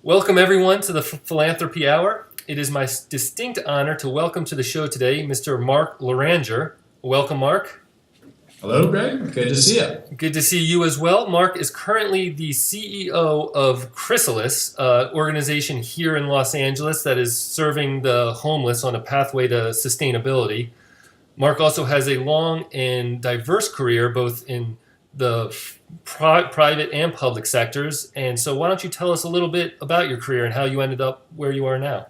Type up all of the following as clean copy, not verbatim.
Welcome, everyone, to the Philanthropy Hour. It is my distinct honor to welcome to the show today Mr. Mark Loranger. Welcome, Mark. Hello, Greg. Good to see you. Good to see you as well. Mark is currently the CEO of Chrysalis, organization here in Los Angeles that is serving the homeless on a pathway to sustainability. Mark also has a long and diverse career both in the private and public sectors. And so why don't you tell us a little bit about your career and how you ended up where you are now?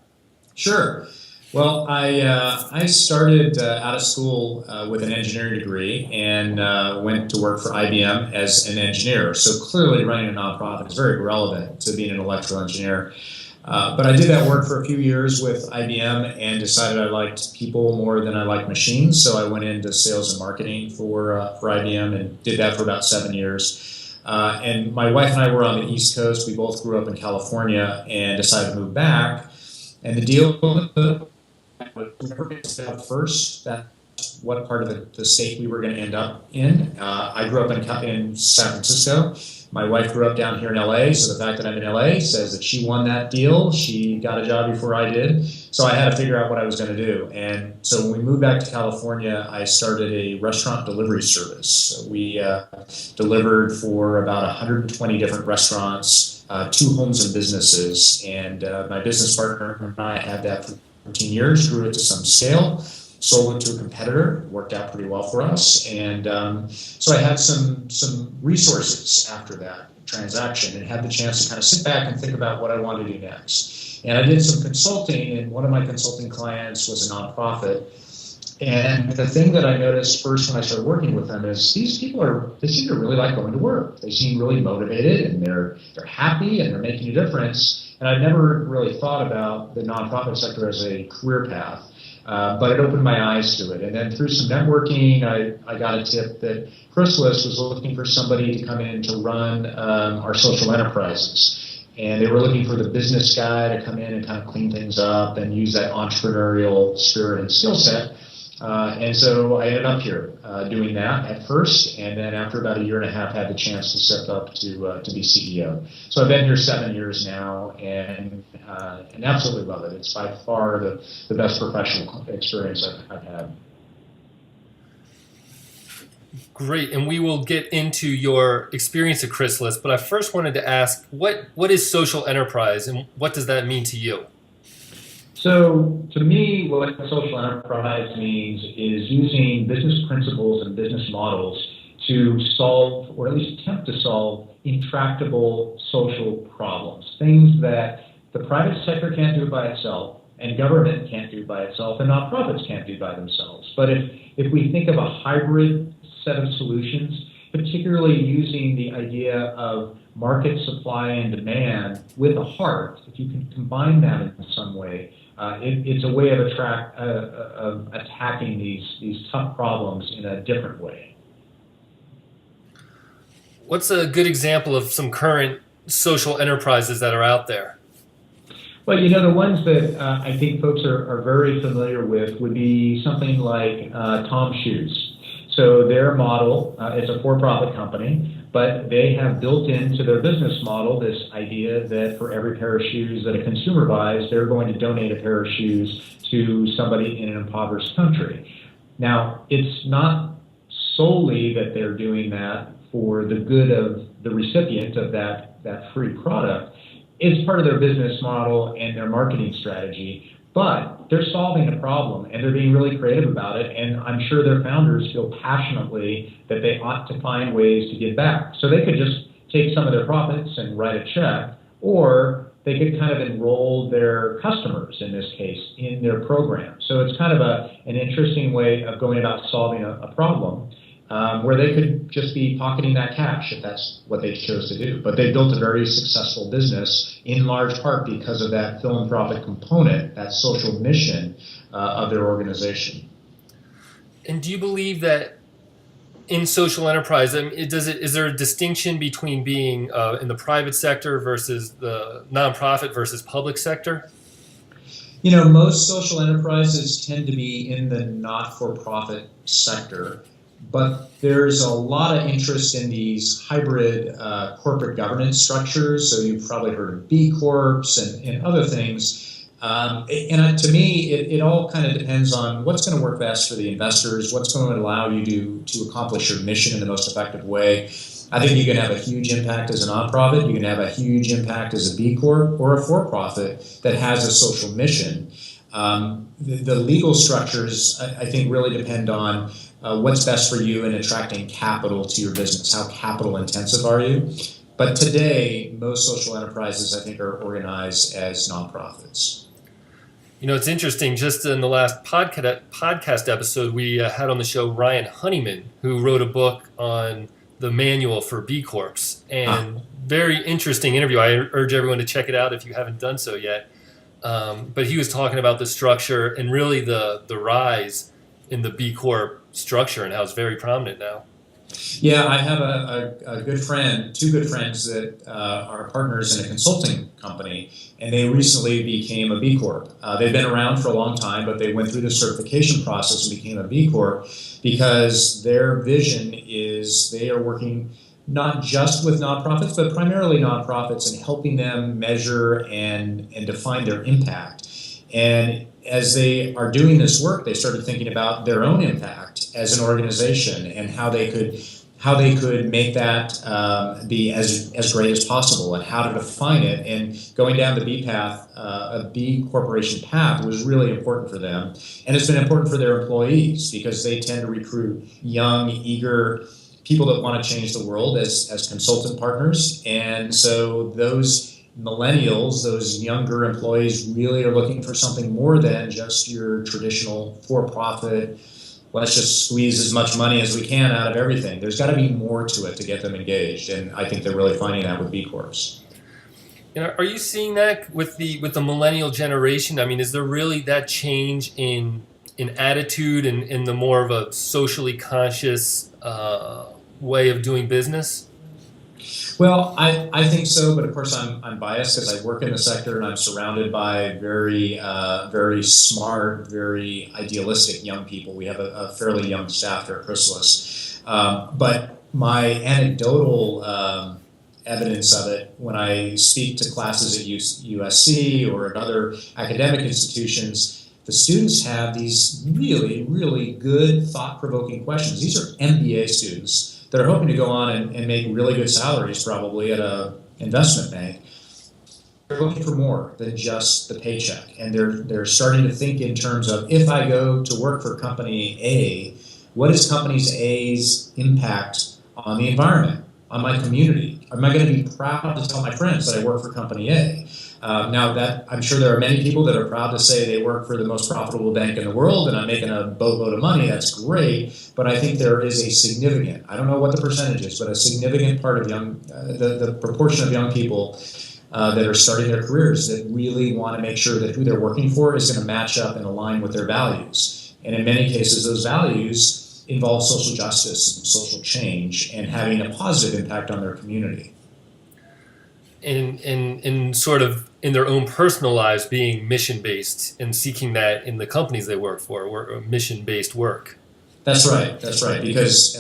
Sure. Well, I started out of school with an engineering degree and went to work for IBM as an engineer. So clearly running a nonprofit is very relevant to being an electrical engineer. But I did that work for a few years with IBM and decided I liked people more than I liked machines. So I went into sales and marketing for IBM and did that for about 7 years. And my wife and I were on the East Coast. We both grew up in California and decided to move back. And the deal was first that's what part of the state we were going to end up in. I grew up in San Francisco. My wife grew up down here in LA, so the fact that I'm in LA says that she won that deal. She got a job before I did, so I had to figure out what I was going to do. And so when we moved back to California, I started a restaurant delivery service. So we delivered for about 120 different restaurants, 2 homes and businesses, and my business partner and I had that for 15 years, grew it to some scale, sold it to a competitor, worked out pretty well for us, and so I had some resources after that transaction and had the chance to kind of sit back and think about what I wanted to do next. And I did some consulting, and one of my consulting clients was a nonprofit. And the thing that I noticed first when I started working with them is these people they seem to really like going to work. They seem really motivated, and they're happy, and they're making a difference. And I'd never really thought about the nonprofit sector as a career path. But it opened my eyes to it. And then through some networking, I got a tip that Chrysalis was looking for somebody to come in to run our social enterprises. And they were looking for the business guy to come in and kind of clean things up and use that entrepreneurial spirit and skill set. And so I ended up here doing that at first, and then after about a year and a half, had the chance to step up to be CEO. So I've been here 7 years now, and absolutely love it. It's by far the best professional experience I've had. Great, and we will get into your experience at Chrysalis, but I first wanted to ask, what is social enterprise, and what does that mean to you? So to me, what social enterprise means is using business principles and business models to solve, or at least attempt to solve, intractable social problems, things that the private sector can't do by itself, and government can't do by itself, and nonprofits can't do by themselves. But if we think of a hybrid set of solutions, particularly using the idea of market supply and demand with a heart, if you can combine that in some way, it's a way of attacking these tough problems in a different way. What's a good example of some current social enterprises that are out there? Well, the ones that I think folks are very familiar with would be something like Tom's Shoes. So their model, it's a for-profit company, but they have built into their business model this idea that for every pair of shoes that a consumer buys, they're going to donate a pair of shoes to somebody in an impoverished country. Now, it's not solely that they're doing that for the good of the recipient of that free product. It's part of their business model and their marketing strategy, but they're solving a problem and they're being really creative about it, and I'm sure their founders feel passionately that they ought to find ways to give back. So they could just take some of their profits and write a check, or they could kind of enroll their customers, in this case, in their program. So it's kind of an interesting way of going about solving a problem where they could just be pocketing that cash if that's what they chose to do. But they built a very successful business in large part because of that philanthropic component, that social mission of their organization. And do you believe that in social enterprise, is there a distinction between being in the private sector versus the nonprofit versus public sector? Most social enterprises tend to be in the not-for-profit sector. but there's a lot of interest in these hybrid corporate governance structures. So you've probably heard of B Corps and other things. To me, it all kind of depends on what's going to work best for the investors, what's going to allow you to accomplish your mission in the most effective way. I think you can have a huge impact as a nonprofit. You can have a huge impact as a B Corp or a for-profit that has a social mission. The legal structures, I think, really depend on what's best for you in attracting capital to your business. How capital intensive are you? But today, most social enterprises, I think, are organized as nonprofits. You know, it's interesting. Just in the last podcast episode, we had on the show Ryan Honeyman, who wrote a book on the manual for B Corps. And very interesting interview. I urge everyone to check it out if you haven't done so yet. But he was talking about the structure and really the rise in the B Corp structure and how it's very prominent now. Yeah, I have a good friend, two good friends that are partners in a consulting company, and they recently became a B Corp. They've been around for a long time, but they went through the certification process and became a B Corp because their vision is they are working not just with nonprofits, but primarily nonprofits and helping them measure and define their impact. And as they are doing this work, they started thinking about their own impact as an organization and how they could make that be as great as possible and how to define it. And going down the B path, a B corporation path was really important for them. And it's been important for their employees because they tend to recruit young, eager people that want to change the world as consultant partners. And so those millennials, those younger employees, really are looking for something more than just your traditional for-profit, let's just squeeze as much money as we can out of everything. There's got to be more to it to get them engaged, and I think they're really finding that with B Corps. You know, are you seeing that with the millennial generation? I mean, is there really that change in attitude and in the more of a socially conscious way of doing business? Well, I think so, but of course I'm biased because I work in the sector and I'm surrounded by very smart, very idealistic young people. We have a fairly young staff here at Chrysalis. But my anecdotal evidence of it, when I speak to classes at USC or at other academic institutions, the students have these really, really good, thought-provoking questions. These are MBA students that are hoping to go on and make really good salaries probably at an investment bank. They're looking for more than just the paycheck. And they're starting to think in terms of, if I go to work for company A, what is company A's impact on the environment, on my community? Am I going to be proud to tell my friends that I work for company A? Now that I'm sure there are many people that are proud to say they work for the most profitable bank in the world and I'm making a boatload of money. That's great, but I think there is a significant, I don't know what the percentage is, but a significant part of the proportion of young people that are starting their careers that really want to make sure that who they're working for is going to match up and align with their values. And in many cases, those values involve social justice and social change and having a positive impact on their community. In sort of in their own personal lives being mission-based and seeking that in the companies they work for, or mission-based work. That's right. Because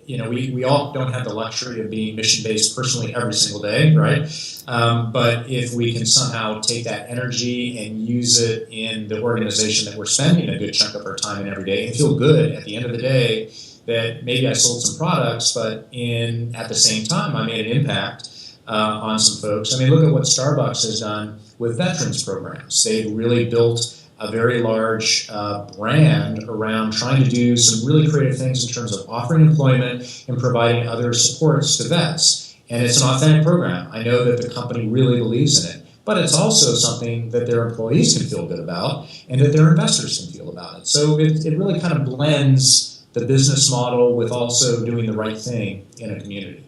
we all don't have the luxury of being mission-based personally every single day, right? But if we can somehow take that energy and use it in the organization that we're spending a good chunk of our time in every day and feel good at the end of the day that maybe I sold some products, but at the same time I made an impact on some folks. I mean, look at what Starbucks has done with veterans programs. They've really built a very large brand around trying to do some really creative things in terms of offering employment and providing other supports to vets. And it's an authentic program. I know that the company really believes in it, but it's also something that their employees can feel good about and that their investors can feel about it. So it really kind of blends the business model with also doing the right thing in a community.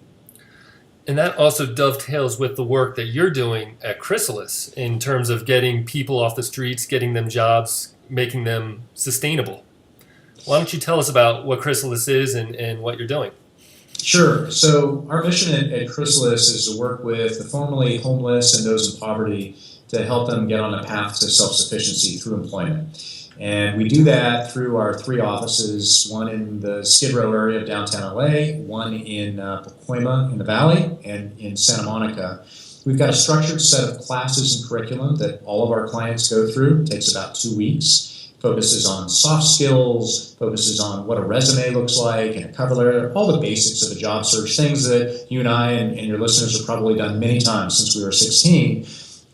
And that also dovetails with the work that you're doing at Chrysalis in terms of getting people off the streets, getting them jobs, making them sustainable. Why don't you tell us about what Chrysalis is and what you're doing? Sure. So our mission at Chrysalis is to work with the formerly homeless and those in poverty to help them get on a path to self-sufficiency through employment. And we do that through our 3 offices, one in the Skid Row area of downtown LA, one in Pacoima in the Valley, and in Santa Monica. We've got a structured set of classes and curriculum that all of our clients go through. It takes about 2 weeks. Focuses on soft skills, focuses on what a resume looks like and a cover letter, all the basics of a job search, things that you and I and your listeners have probably done many times since we were 16.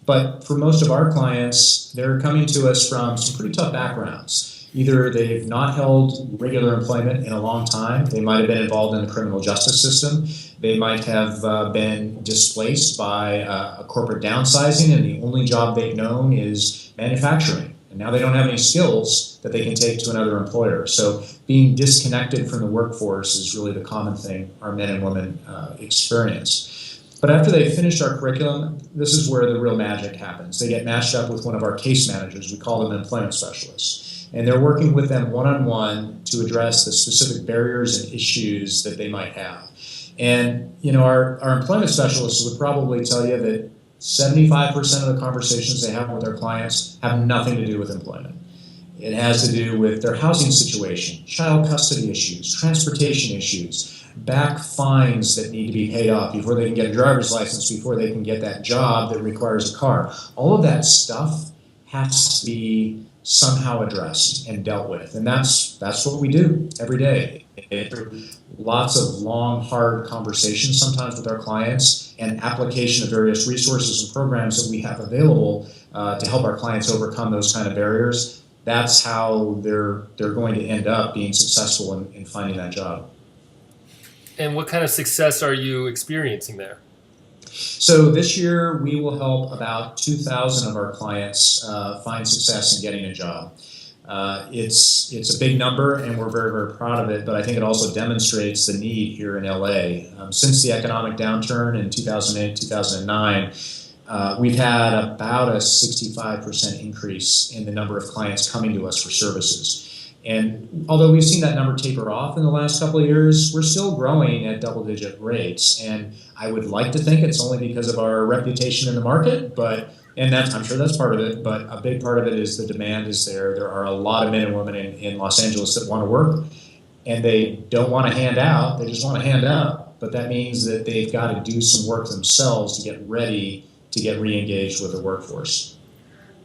But for most of our clients, they're coming to us from some pretty tough backgrounds. Either they've not held regular employment in a long time, they might have been involved in the criminal justice system, they might have been displaced by a corporate downsizing, and the only job they've known is manufacturing. And now they don't have any skills that they can take to another employer. So being disconnected from the workforce is really the common thing our men and women experience. But after they've finished our curriculum, this is where the real magic happens. They get matched up with one of our case managers. We call them employment specialists. And they're working with them one-on-one to address the specific barriers and issues that they might have. And our employment specialists would probably tell you that 75% of the conversations they have with their clients have nothing to do with employment. It has to do with their housing situation, child custody issues, transportation issues, back fines that need to be paid off before they can get a driver's license, before they can get that job that requires a car. All of that stuff has to be somehow addressed and dealt with. And that's what we do every day. Lots of long, hard conversations sometimes with our clients and application of various resources and programs that we have available to help our clients overcome those kind of barriers. That's how they're going to end up being successful in finding that job. And what kind of success are you experiencing there? So this year we will help about 2,000 of our clients find success in getting a job. It's a big number, and we're very, very proud of it, but I think it also demonstrates the need here in LA. Since the economic downturn in 2008, 2009, we've had about a 65% increase in the number of clients coming to us for services. And although we've seen that number taper off in the last couple of years, we're still growing at double-digit rates. And I would like to think it's only because of our reputation in the market, I'm sure that's part of it, but a big part of it is the demand is there. There are a lot of men and women in Los Angeles that want to work, and they don't want to hand out, they just want to hand out. But that means that they've got to do some work themselves to get ready to get re-engaged with the workforce.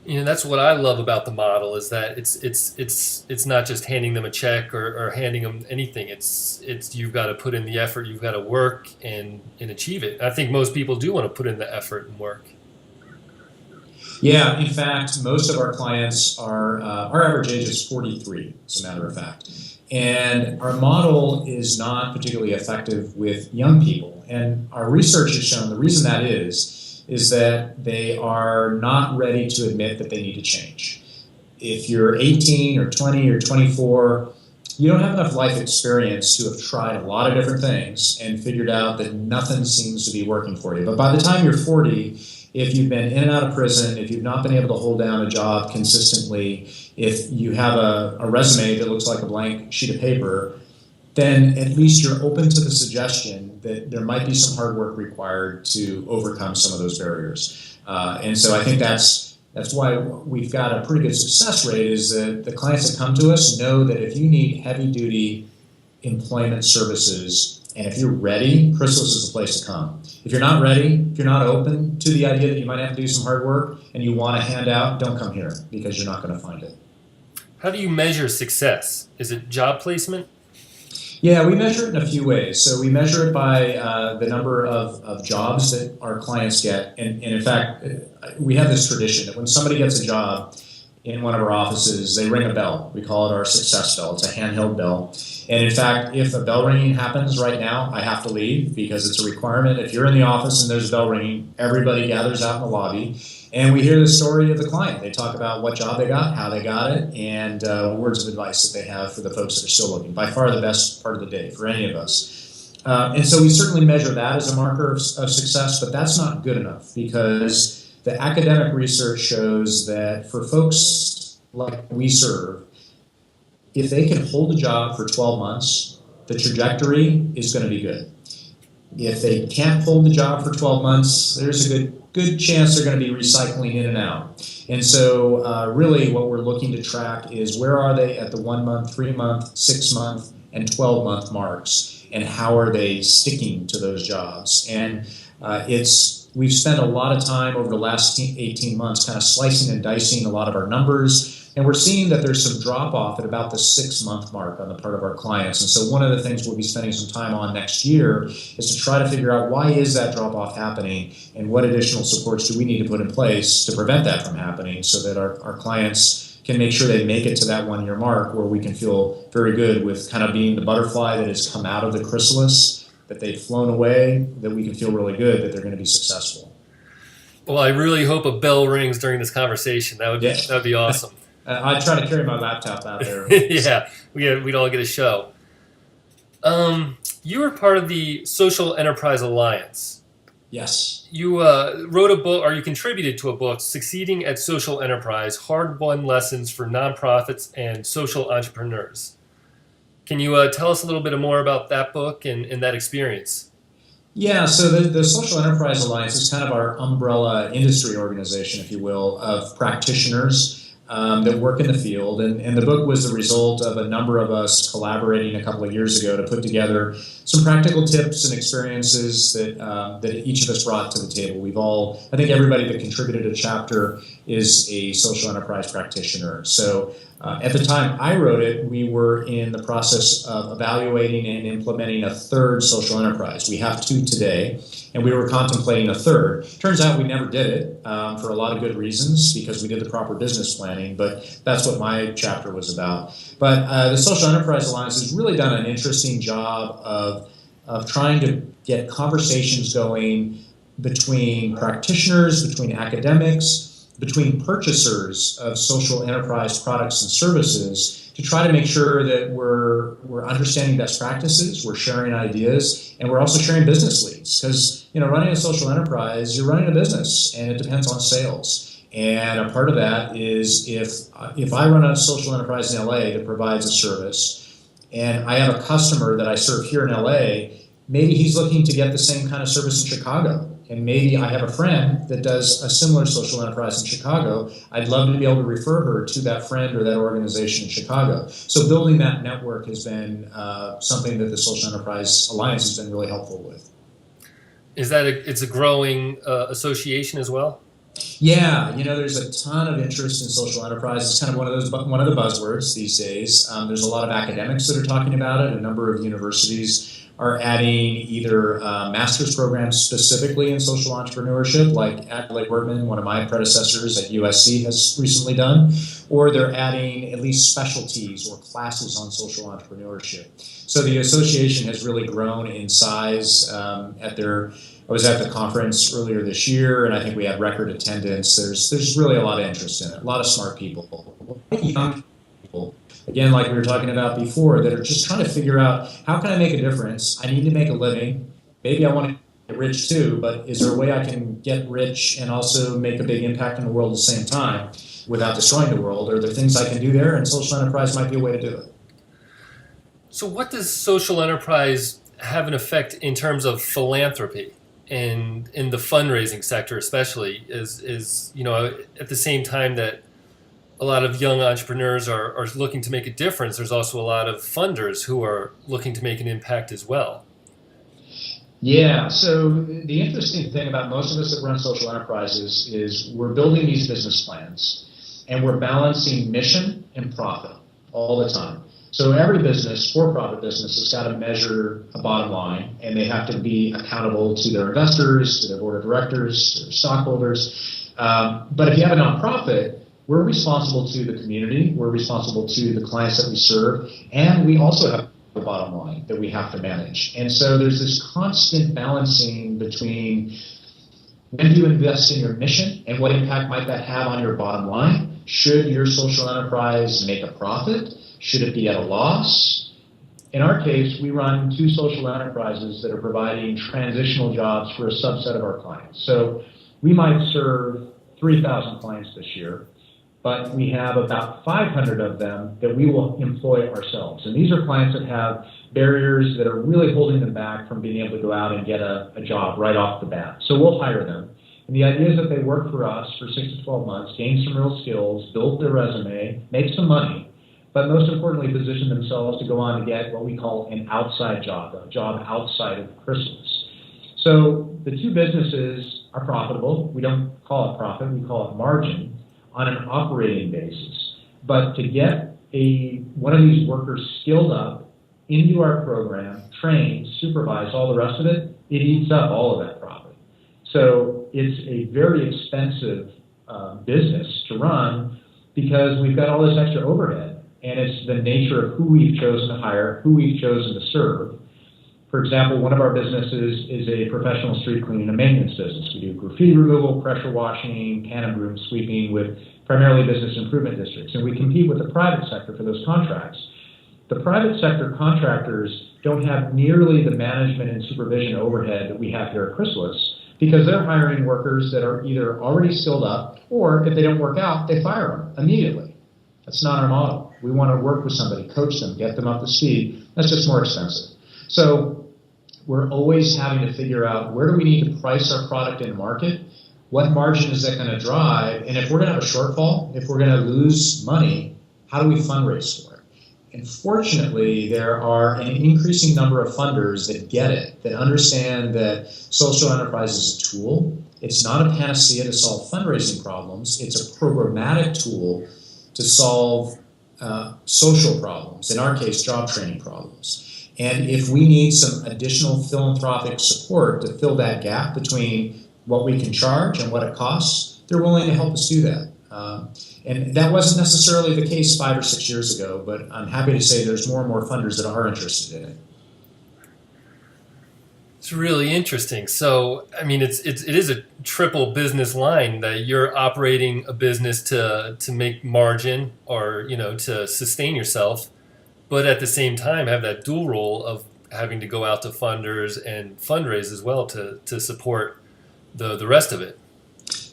That's what I love about the model is that it's not just handing them a check or handing them anything. It's you've got to put in the effort, you've got to work and achieve it. I think most people do want to put in the effort and work. Yeah, in fact, most of our clients our average age is 43, as a matter of fact. And our model is not particularly effective with young people. And our research has shown the reason that is that they are not ready to admit that they need to change. If you're 18 or 20 or 24, you don't have enough life experience to have tried a lot of different things and figured out that nothing seems to be working for you. But by the time you're 40, if you've been in and out of prison, if you've not been able to hold down a job consistently, if you have a resume that looks like a blank sheet of paper, then at least you're open to the suggestion that there might be some hard work required to overcome some of those barriers. And so I think that's why we've got a pretty good success rate, is that the clients that come to us know that if you need heavy-duty employment services, and if you're ready, Chrysalis is the place to come. If you're not ready, if you're not open to the idea that you might have to do some hard work and you want to hand out, don't come here, because you're not going to find it. How do you measure success? Is it job placement? Yeah, we measure it in a few ways. So we measure it by the number of jobs that our clients get. And in fact, we have this tradition that when somebody gets a job in one of our offices, they ring a bell. We call it our success bell. It's a handheld bell. And in fact, if a bell ringing happens right now, I have to leave because it's a requirement. If you're in the office and there's a bell ringing, everybody gathers out in the lobby. And we hear the story of the client. They talk about what job they got, how they got it, and words of advice that they have for the folks that are still looking. By far the best part of the day for any of us. And so we certainly measure that as a marker of success, but that's not good enough, because the academic research shows that for folks like we serve, if they can hold a job for 12 months, the trajectory is going to be good. If they can't hold the job for 12 months, there's a good chance they're going to be recycling in and out. And so really what we're looking to track is where are they at the 1 month, 3 month, 6 month, and 12 month marks, and how are they sticking to those jobs. And we've spent a lot of time over the last 18 months kind of slicing and dicing a lot of our numbers. And we're seeing that there's some drop off at about the 6 month mark on the part of our clients. And so one of the things we'll be spending some time on next year is to try to figure out why is that drop off happening and what additional supports do we need to put in place to prevent that from happening so that our clients can make sure they make it to that 1 year mark where we can feel very good with kind of being the butterfly that has come out of the chrysalis, that they've flown away, that we can feel really good that they're going to be successful. Well, I really hope a bell rings during this conversation. That would be awesome. I try to carry my laptop out there. Yeah, we'd all get a show. You were part of the Social Enterprise Alliance. Yes. You wrote a book, or you contributed to a book, Succeeding at Social Enterprise, Hard-Won Lessons for Nonprofits and Social Entrepreneurs. Can you tell us a little bit more about that book and that experience? Yeah, so the Social Enterprise Alliance is kind of our umbrella industry organization, if you will, of practitioners that work in the field. And the book was the result of a number of us collaborating a couple of years ago to put together some practical tips and experiences that each of us brought to the table. I think everybody that contributed a chapter is a social enterprise practitioner. So at the time I wrote it, we were in the process of evaluating and implementing a third social enterprise. We have two today, and we were contemplating a third. Turns out we never did it for a lot of good reasons because we did the proper business planning, but that's what my chapter was about. But the Social Enterprise Alliance has really done an interesting job of trying to get conversations going between practitioners, between academics, between purchasers of social enterprise products and services to try to make sure that we're understanding best practices, we're sharing ideas, and we're also sharing business leads. Because running a social enterprise, you're running a business, and it depends on sales. And a part of that is if I run a social enterprise in LA that provides a service, and I have a customer that I serve here in LA, maybe he's looking to get the same kind of service in Chicago. And maybe I have a friend that does a similar social enterprise in Chicago. I'd love to be able to refer her to that friend or that organization in Chicago. So building that network has been something that the Social Enterprise Alliance has been really helpful with. Is that it's a growing association as well? Yeah, there's a ton of interest in social enterprise. It's kind of one of the buzzwords these days. There's a lot of academics that are talking about it. A number of universities are adding either master's programs specifically in social entrepreneurship, like Adelaide Wortman, one of my predecessors at USC, has recently done, or they're adding at least specialties or classes on social entrepreneurship. So the association has really grown in size. I was at the conference earlier this year, and I think we had record attendance. There's really a lot of interest in it, a lot of smart people, young people. Again, like we were talking about before, that are just trying to figure out, how can I make a difference? I need to make a living. Maybe I want to get rich too, but is there a way I can get rich and also make a big impact in the world at the same time without destroying the world? Are there things I can do there? And social enterprise might be a way to do it. So what does social enterprise have an effect in terms of philanthropy and in the fundraising sector especially? Is at the same time that a lot of young entrepreneurs are looking to make a difference, there's also a lot of funders who are looking to make an impact as well. Yeah, so the interesting thing about most of us that run social enterprises is we're building these business plans and we're balancing mission and profit all the time. So every business, for-profit business, has got to measure a bottom line, and they have to be accountable to their investors, to their board of directors, to their stockholders. But if you have a nonprofit, we're responsible to the community, we're responsible to the clients that we serve, and we also have the bottom line that we have to manage. And so there's this constant balancing between when do you invest in your mission and what impact might that have on your bottom line? Should your social enterprise make a profit? Should it be at a loss? In our case, we run two social enterprises that are providing transitional jobs for a subset of our clients. So we might serve 3,000 clients this year, but we have about 500 of them that we will employ ourselves. And these are clients that have barriers that are really holding them back from being able to go out and get a job right off the bat. So we'll hire them. And the idea is that they work for us for 6 to 12 months, gain some real skills, build their resume, make some money, but most importantly, position themselves to go on to get what we call an outside job, a job outside of Chrysalis. So the two businesses are profitable. We don't call it profit, we call it margin on an operating basis. But to get one of these workers skilled up into our program, trained, supervised, all the rest of it, it eats up all of that profit. So it's a very expensive business to run because we've got all this extra overhead, and it's the nature of who we've chosen to hire, who we've chosen to serve. For example, one of our businesses is a professional street cleaning and maintenance business. We do graffiti removal, pressure washing, can and broom sweeping with primarily business improvement districts, and we compete with the private sector for those contracts. The private sector contractors don't have nearly the management and supervision overhead that we have here at Chrysalis, because they're hiring workers that are either already skilled up, or if they don't work out, they fire them immediately. That's not our model. We want to work with somebody, coach them, get them up to speed. That's just more expensive. So we're always having to figure out, where do we need to price our product in market? What margin is that going to drive? And if we're going to have a shortfall, if we're going to lose money, how do we fundraise for it? And fortunately, there are an increasing number of funders that get it, that understand that social enterprise is a tool. It's not a panacea to solve fundraising problems. It's a programmatic tool to solve social problems, in our case, job training problems. And if we need some additional philanthropic support to fill that gap between what we can charge and what it costs, they're willing to help us do that. And that wasn't necessarily the case 5 or 6 years ago, but I'm happy to say there's more and more funders that are interested in it. It's really interesting. So, I mean, it is a triple business line that you're operating a business to make margin, or, to sustain yourself, but at the same time have that dual role of having to go out to funders and fundraise as well to support the rest of it.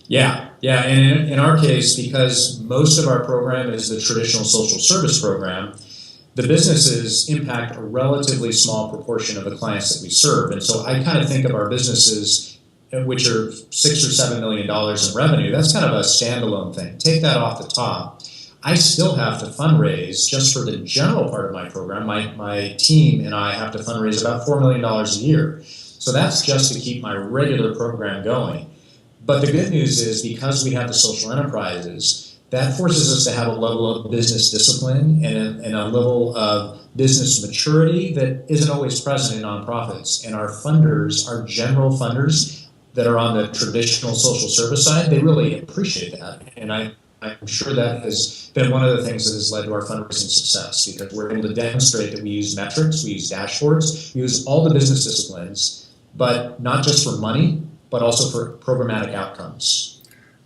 Yeah. And in our case, because most of our program is the traditional social service program, the businesses impact a relatively small proportion of the clients that we serve. And so I kind of think of our businesses, which are $6 or $7 million in revenue, that's kind of a standalone thing. Take that off the top. I still have to fundraise just for the general part of my program. My team and I have to fundraise about $4 million a year. So that's just to keep my regular program going. But the good news is, because we have the social enterprises, that forces us to have a level of business discipline and a level of business maturity that isn't always present in nonprofits. And our funders, our general funders that are on the traditional social service side, they really appreciate that. And I'm sure that has been one of the things that has led to our fundraising success, because we're able to demonstrate that we use metrics, we use dashboards, we use all the business disciplines, but not just for money, but also for programmatic outcomes.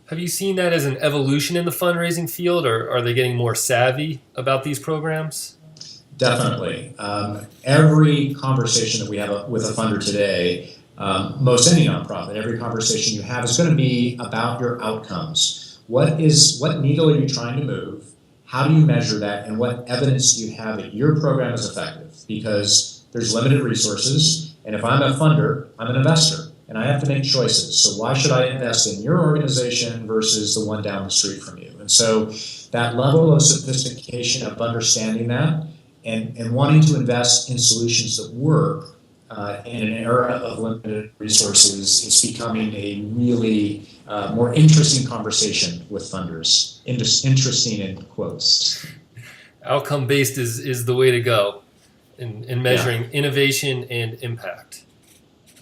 Have you seen that as an evolution in the fundraising field, or are they getting more savvy about these programs? Definitely. Every conversation that we have with a funder today, most any nonprofit, every conversation you have is going to be about your outcomes. What needle are you trying to move? How do you measure that? And what evidence do you have that your program is effective? Because there's limited resources, and if I'm a funder, I'm an investor. And I have to make choices. So why should I invest in your organization versus the one down the street from you? And so that level of sophistication of understanding that and wanting to invest in solutions that work in an era of limited resources is becoming a really more interesting conversation with funders. Interesting in quotes. Outcome-based is the way to go in measuring innovation and impact.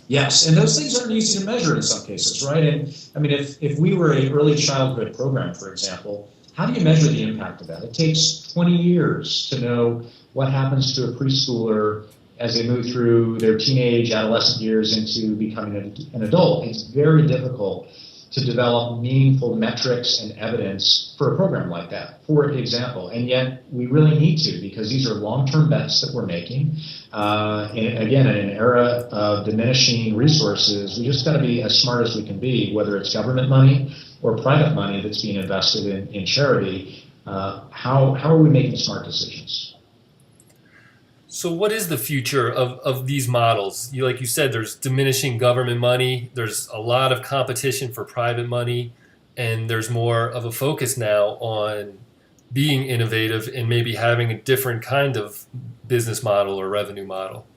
Yes, and those things aren't easy to measure in some cases, right? And I mean, if we were an early childhood program, for example, how do you measure the impact of that? It takes 20 years to know what happens to a preschooler as they move through their teenage, adolescent years into becoming an adult. It's very difficult to develop meaningful metrics and evidence for a program like that, for example. And yet we really need to, because these are long-term bets that we're making. And again, in an era of diminishing resources, we just got to be as smart as we can be, whether it's government money or private money that's being invested in charity. How are we making smart decisions? So, what is the future of these models? Like you said, there's diminishing government money, there's a lot of competition for private money, and there's more of a focus now on being innovative and maybe having a different kind of business model or revenue model.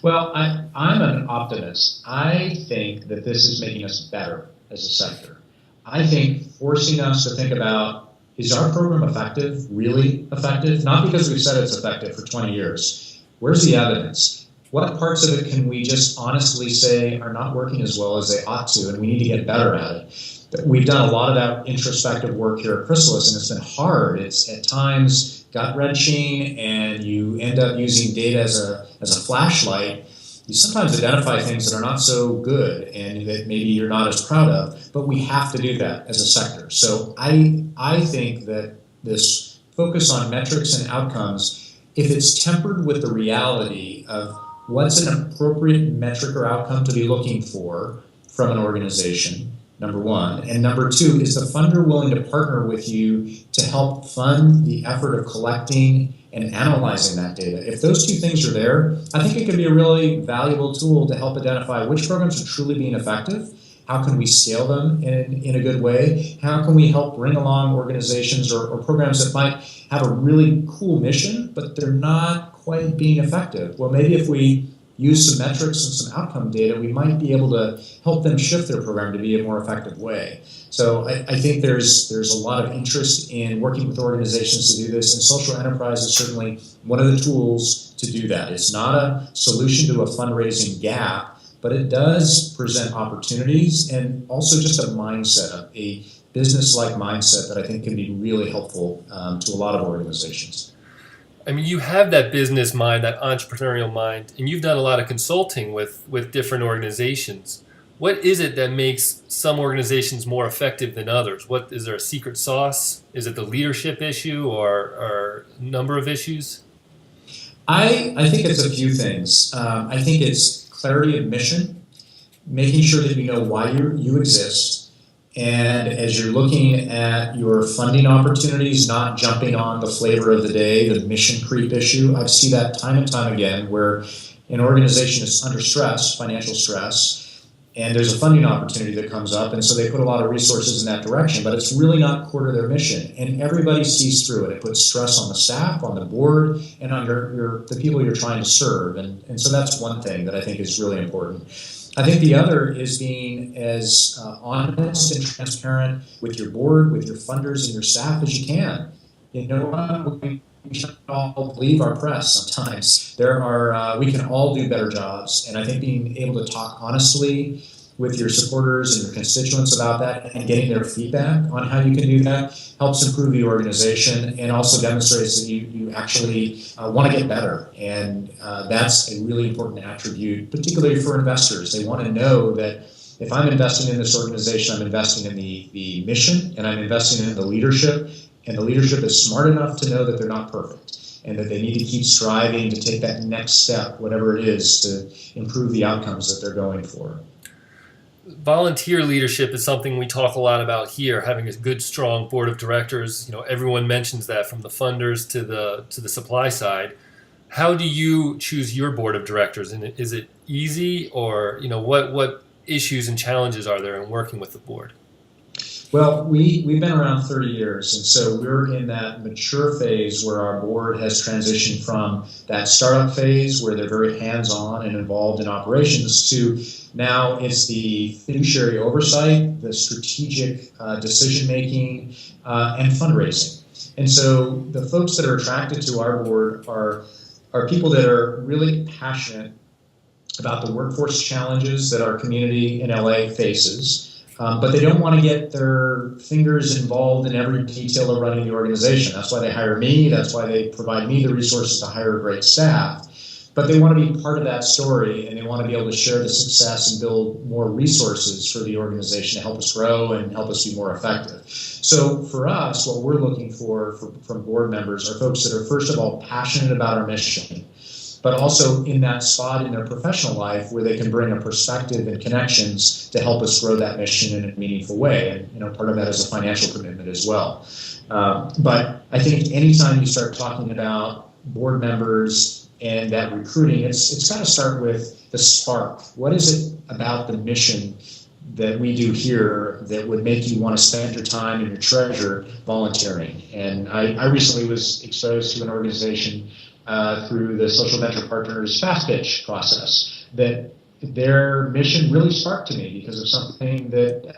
Well, I'm an optimist. I think that this is making us better as a sector. I think forcing us to think about, is our program effective, really effective? Not because we've said it's effective for 20 years. Where's the evidence? What parts of it can we just honestly say are not working as well as they ought to, and we need to get better at it? We've done a lot of that introspective work here at Chrysalis, and it's been hard. It's at times gut-wrenching, and you end up using data as a flashlight. You sometimes identify things that are not so good and that maybe you're not as proud of, but we have to do that as a sector. So I think that this focus on metrics and outcomes, if it's tempered with the reality of what's an appropriate metric or outcome to be looking for from an organization, number one. And number two, is the funder willing to partner with you to help fund the effort of collecting and analyzing that data? If those two things are there, I think it could be a really valuable tool to help identify which programs are truly being effective. How can we scale them in a good way? How can we help bring along organizations or programs that might have a really cool mission, but they're not quite being effective? Well, maybe if we use some metrics and some outcome data, we might be able to help them shift their program to be a more effective way. So I think there's a lot of interest in working with organizations to do this, and social enterprise is certainly one of the tools to do that. It's not a solution to a fundraising gap, but it does present opportunities and also just a mindset, a business-like mindset that I think can be really helpful to a lot of organizations. I mean, you have that business mind, that entrepreneurial mind, and you've done a lot of consulting with different organizations. What is it that makes some organizations more effective than others? Is there a secret sauce? Is it the leadership issue or number of issues? I think it's a few things. I think it's clarity of mission, making sure that you know why you exist. And as you're looking at your funding opportunities, not jumping on the flavor of the day, the mission creep issue. I see that time and time again where an organization is under stress, financial stress, and there's a funding opportunity that comes up, and so they put a lot of resources in that direction, but it's really not core to their mission. And everybody sees through it. It puts stress on the staff, on the board, and on the people you're trying to serve. And so that's one thing that I think is really important. I think the other is being as honest and transparent with your board, with your funders, and your staff as you can. You know what? We shouldn't all believe our press sometimes. We can all do better jobs, and I think being able to talk honestly with your supporters and your constituents about that and getting their feedback on how you can do that helps improve the organization and also demonstrates that you actually want to get better. And that's a really important attribute, particularly for investors. They want to know that if I'm investing in this organization, I'm investing in the mission and I'm investing in the leadership, and the leadership is smart enough to know that they're not perfect and that they need to keep striving to take that next step, whatever it is, to improve the outcomes that they're going for. Volunteer leadership is something we talk a lot about here, having a good, strong board of directors. Everyone mentions that, from the funders to the supply side. How do you choose your board of directors? And is it easy, or what issues and challenges are there in working with the board? Well, we've been around 30 years, and so we're in that mature phase where our board has transitioned from that startup phase where they're very hands-on and involved in operations to now it's the fiduciary oversight, the strategic decision-making, and fundraising. And so the folks that are attracted to our board are people that are really passionate about the workforce challenges that our community in LA faces. But they don't want to get their fingers involved in every detail of running the organization. That's why they hire me. That's why they provide me the resources to hire great staff. But they want to be part of that story, and they want to be able to share the success and build more resources for the organization to help us grow and help us be more effective. So for us, what we're looking for from board members are folks that are, first of all, passionate about our mission, but also in that spot in their professional life where they can bring a perspective and connections to help us grow that mission in a meaningful way. And part of that is a financial commitment as well. But I think anytime you start talking about board members and that recruiting, it's got to start with the spark. What is it about the mission that we do here that would make you want to spend your time and your treasure volunteering? And I recently was exposed to an organization through the Social Venture Partners Fast Pitch process that their mission really sparked to me because of something that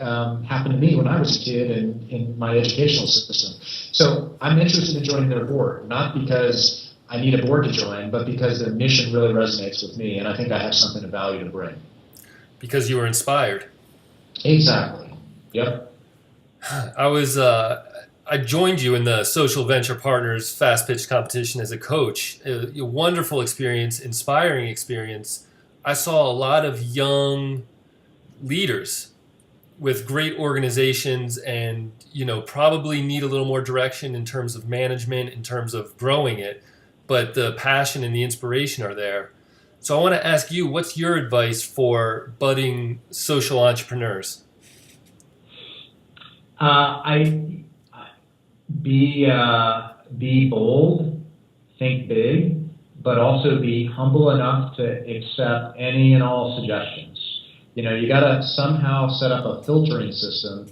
happened to me when I was a kid in my educational system. So I'm interested in joining their board, not because I need a board to join, but because their mission really resonates with me, and I think I have something of value to bring. Because you were inspired. Exactly. Yep. I joined you in the Social Venture Partners Fast Pitch competition as a coach. A wonderful experience, inspiring experience. I saw a lot of young leaders with great organizations and, probably need a little more direction in terms of management, in terms of growing it, but the passion and the inspiration are there. So I want to ask you, what's your advice for budding social entrepreneurs? Be bold, think big, but also be humble enough to accept any and all suggestions. You got to somehow set up a filtering system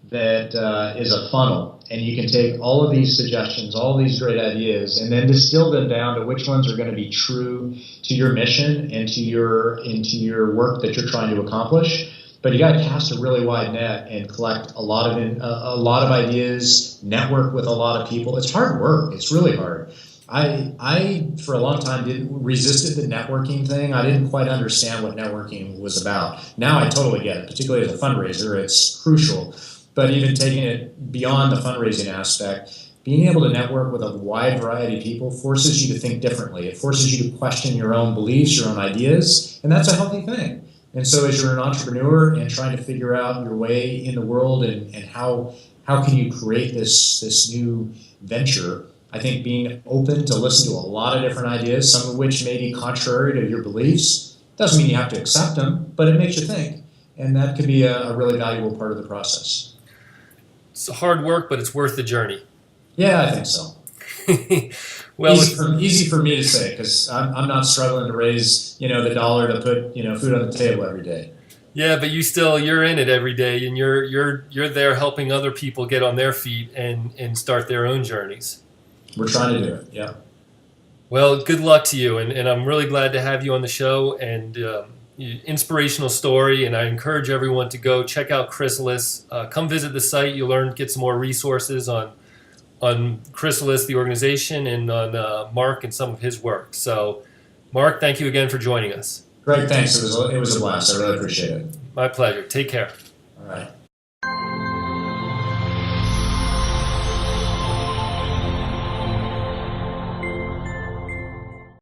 that is a funnel, and you can take all of these suggestions, all these great ideas, and then distill them down to which ones are going to be true to your mission and to your work that you're trying to accomplish. But you got to cast a really wide net and collect a lot of ideas, network with a lot of people. It's hard work. It's really hard. I for a long time resisted the networking thing. I didn't quite understand what networking was about. Now I totally get it, particularly as a fundraiser. It's crucial. But even taking it beyond the fundraising aspect, being able to network with a wide variety of people forces you to think differently. It forces you to question your own beliefs, your own ideas, and that's a healthy thing. And so as you're an entrepreneur and trying to figure out your way in the world and how can you create this new venture, I think being open to listen to a lot of different ideas, some of which may be contrary to your beliefs, doesn't mean you have to accept them, but it makes you think. And that could be a really valuable part of the process. It's hard work, but it's worth the journey. Yeah, I think so. Well, easy for me to say because I'm not struggling to raise the dollar to put food on the table every day. Yeah, but you're in it every day, and you're there helping other people get on their feet and start their own journeys. We're trying to do it. Yeah. Well, good luck to you, and I'm really glad to have you on the show and inspirational story. And I encourage everyone to go check out Chrysalis. Come visit the site. You'll get some more resources on Chrysalis, the organization, and on Mark and some of his work. So, Mark, thank you again for joining us. Great, thanks. It was a blast. I really appreciate it. My pleasure. Take care. All right.